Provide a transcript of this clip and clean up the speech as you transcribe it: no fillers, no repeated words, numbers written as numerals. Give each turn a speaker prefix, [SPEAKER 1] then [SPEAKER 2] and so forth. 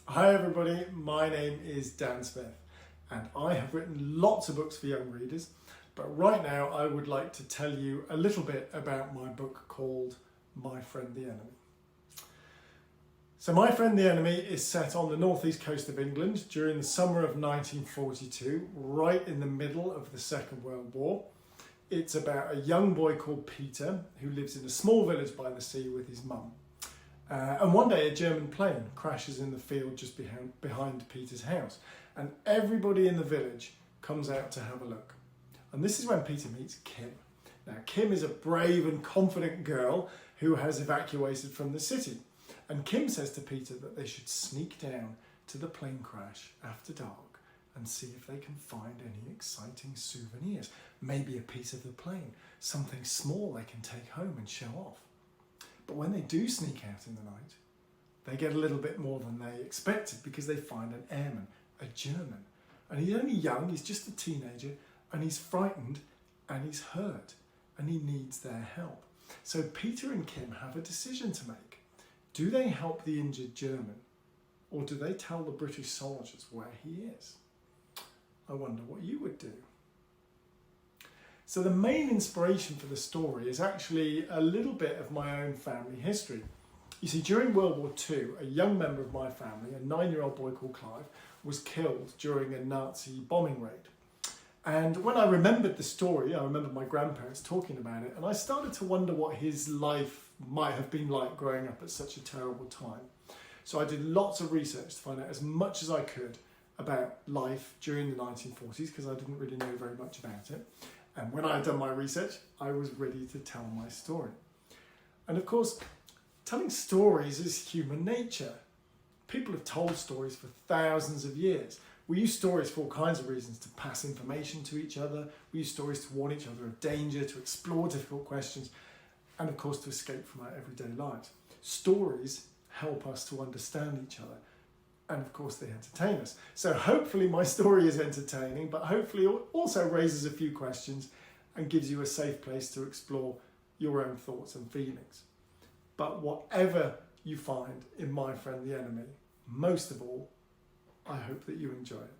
[SPEAKER 1] Hi everybody, my name is Dan Smith and I have written lots of books for young readers, but right now I would like to tell you a little bit about my book called My Friend the Enemy. So My Friend the Enemy is set on the northeast coast of England during the summer of 1942, right in the middle of the Second World War. It's about a young boy called Peter who lives in a small village by the sea with his mum. And one day a German plane crashes in the field just behind Peter's house, and everybody in the village comes out to have a look. And this is when Peter meets Kim. Now Kim is a brave and confident girl who has evacuated from the city, and Kim says to Peter that they should sneak down to the plane crash after dark and see if they can find any exciting souvenirs, maybe a piece of the plane, something small they can take home and show off. But when they do sneak out in the night, they get a little bit more than they expected because they find an airman, a German. And he's only young, he's just a teenager, and he's frightened and he's hurt and he needs their help. So Peter and Kim have a decision to make. Do they help the injured German, or do they tell the British soldiers where he is? I wonder what you would do. So the main inspiration for the story is actually a little bit of my own family history. You see, during World War II, a young member of my family, a 9-year-old boy called Clive, was killed during a Nazi bombing raid. And when I remembered the story, I remembered my grandparents talking about it, and I started to wonder what his life might have been like growing up at such a terrible time. So I did lots of research to find out as much as I could about life during the 1940s, because I didn't really know very much about it. And when I had done my research, I was ready to tell my story. And of course, telling stories is human nature. People have told stories for thousands of years. We use stories for all kinds of reasons: to pass information to each other, we use stories to warn each other of danger, to explore difficult questions, and of course to escape from our everyday lives. Stories help us to understand each other. And of course they entertain us. So hopefully my story is entertaining, but hopefully it also raises a few questions and gives you a safe place to explore your own thoughts and feelings. But whatever you find in My Friend the Enemy, most of all, I hope that you enjoy it.